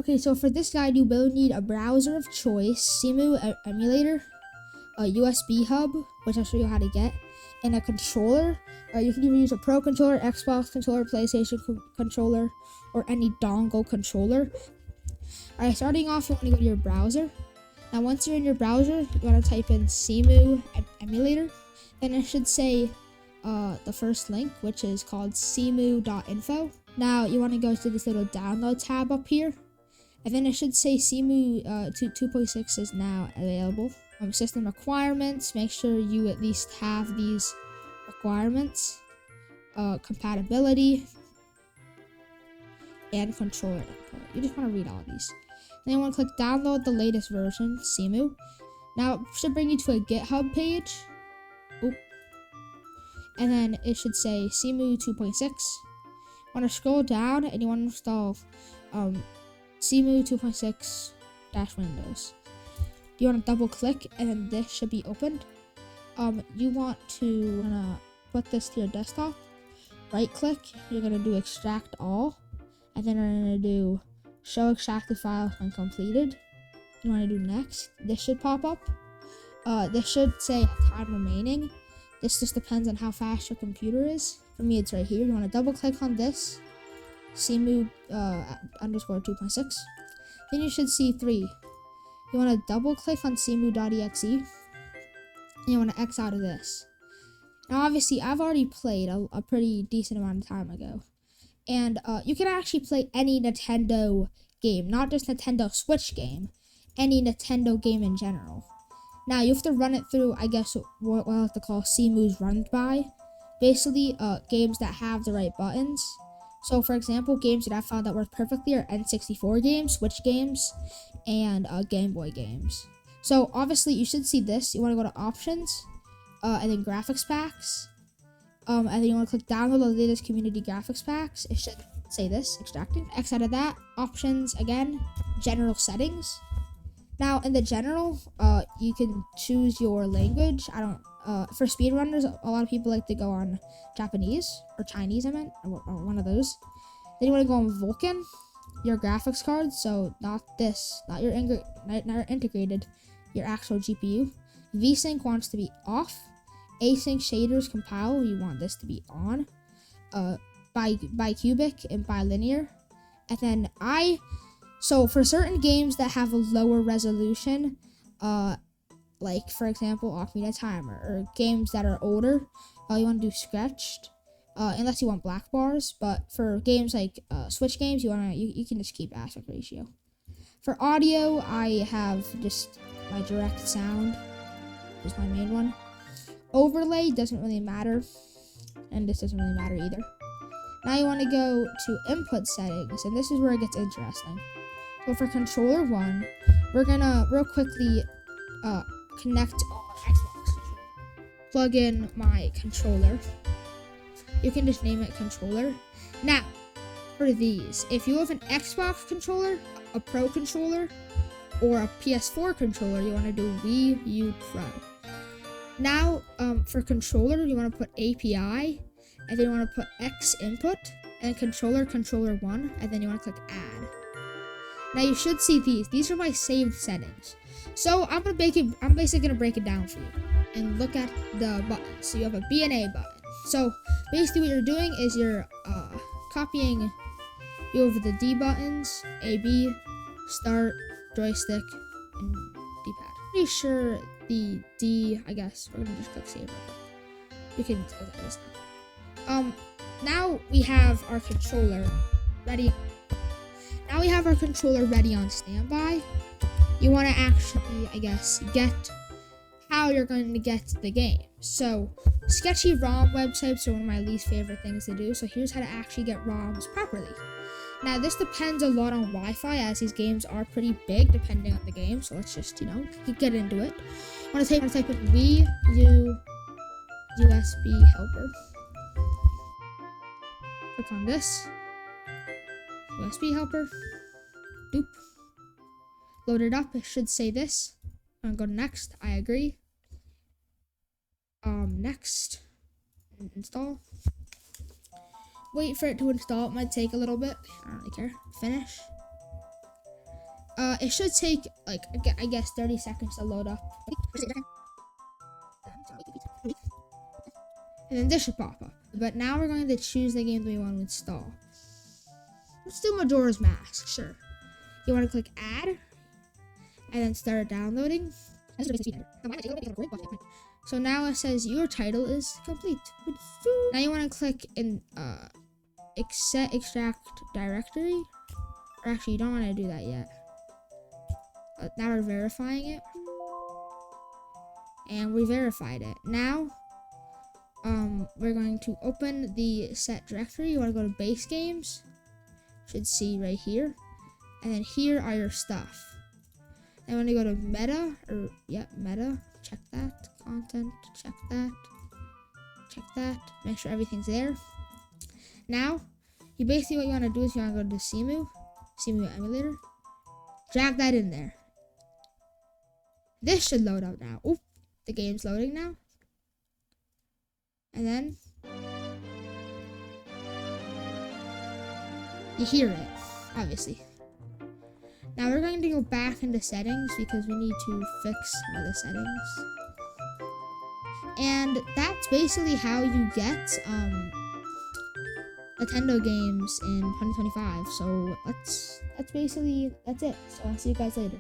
Okay, so for this guide, you will need a browser of choice, CEMU emulator, a USB hub, which I'll show you how to get, and a controller. You can either use a Pro controller, Xbox controller, PlayStation controller, or any dongle controller. Alright, starting off, you want to go to your browser. Now, once you're in your browser, you want to type in CEMU emulator. Then it should say the first link, which is called cemu.info. Now, you want to go to this little download tab up here. And then it should say CEMU 2.6 is now available. System requirements, make sure you at least have these requirements. Compatibility. And controller input. You just want to read all of these. Then you want to click download the latest version, CEMU. Now, it should bring you to a GitHub page. Oop. And then it should say CEMU 2.6. You want to scroll down and you want to install CEMU 2.6 -Windows. You want to double click and then this should be opened. You want to put this to your desktop. Right click. You're going to do extract all. And then we're going to do show extracted files when completed. You want to do next. This should pop up. This should say time remaining. This just depends on how fast your computer is. For me, it's right here. You want to double click on this. CEMU _2.6. Then you should see 3. You want to double click on CEMU.exe. And you want to X out of this. Now, obviously, I've already played a pretty decent amount of time ago. And you can actually play any Nintendo game, not just Nintendo Switch game, any Nintendo game in general. Now, you have to run it through, I guess, what we'll have to call CEMU's run by. Basically, games that have the right buttons. So, for example, games that I found that work perfectly are N64 games, Switch games, and Game Boy games. So, obviously, you should see this. You want to go to Options, and then Graphics Packs. And then you want to click download the latest community graphics packs. It should say this, extracting. X out of that. Options again. General settings. Now in the general, you can choose your language. For speedrunners, a lot of people like to go on Japanese or Chinese. I meant or one of those. Then you want to go on Vulkan, your graphics card. So not this, not your integrated, your actual GPU. VSync wants to be off. Async shaders compile, you want this to be on. Bicubic and bilinear. And then so for certain games that have a lower resolution, like for example Ocarina of Time or games that are older, you want to do stretched, unless you want black bars. But for games like Switch games, you can just keep aspect ratio. For audio, I have just my direct sound is my main one. Overlay doesn't really matter, and this doesn't really matter either. Now you want to go to input settings, and this is where it gets interesting. So for controller 1, we're gonna real quickly connect our Xbox. Plug in my controller. You can just name it controller. Now, for these, if you have an Xbox controller, a Pro controller, or a PS4 controller, you want to do Wii U Pro. Now, for controller, you want to put API, and then you want to put X input, and controller 1, and then you want to click add. Now you should see these. These are my saved settings. So I'm basically gonna break it down for you, and look at the buttons. So you have a B and A button. So basically, what you're doing is you're copying. You have the D buttons, A, B, start, joystick, and D-pad. Pretty sure the D, I guess we're gonna just click save. You can close that this time. Now we have our controller ready. Now we have our controller ready on standby. You want to actually, I guess, get how you're going to get the game. So sketchy ROM websites are one of my least favorite things to do. So here's how to actually get ROMs properly. Now this depends a lot on Wi-Fi, as these games are pretty big depending on the game. So let's just, get into it. I want to type in Wii U USB helper. Click on this. USB helper. Doop. Load it up. It should say this. I'm gonna go to next. I agree. Next. Install. Wait for it to install. It might take a little bit. I don't really care. Finish. It should take like I guess 30 seconds to load up. And then this should pop up. But now we're going to choose the game that we want to install. Let's do Majora's Mask, sure. You want to click add, and then start downloading. So now it says your title is complete. Now you want to click in extract directory. Or actually, you don't want to do that yet. Now we're verifying it. And we verified it. Now, we're going to open the set directory. You want to go to base games. Should see right here. And then here are your stuff. And when you go to meta, meta, check that. Content, check that. Check that. Make sure everything's there. Now, you basically what you want to do is you want to go to CEMU emulator. Drag that in there. This should load up now. Oop, the game's loading now. And then you hear it, obviously. Now we're going to go back into settings because we need to fix some of the settings. And that's basically how you get Nintendo games in 2025. So that's it. So I'll see you guys later.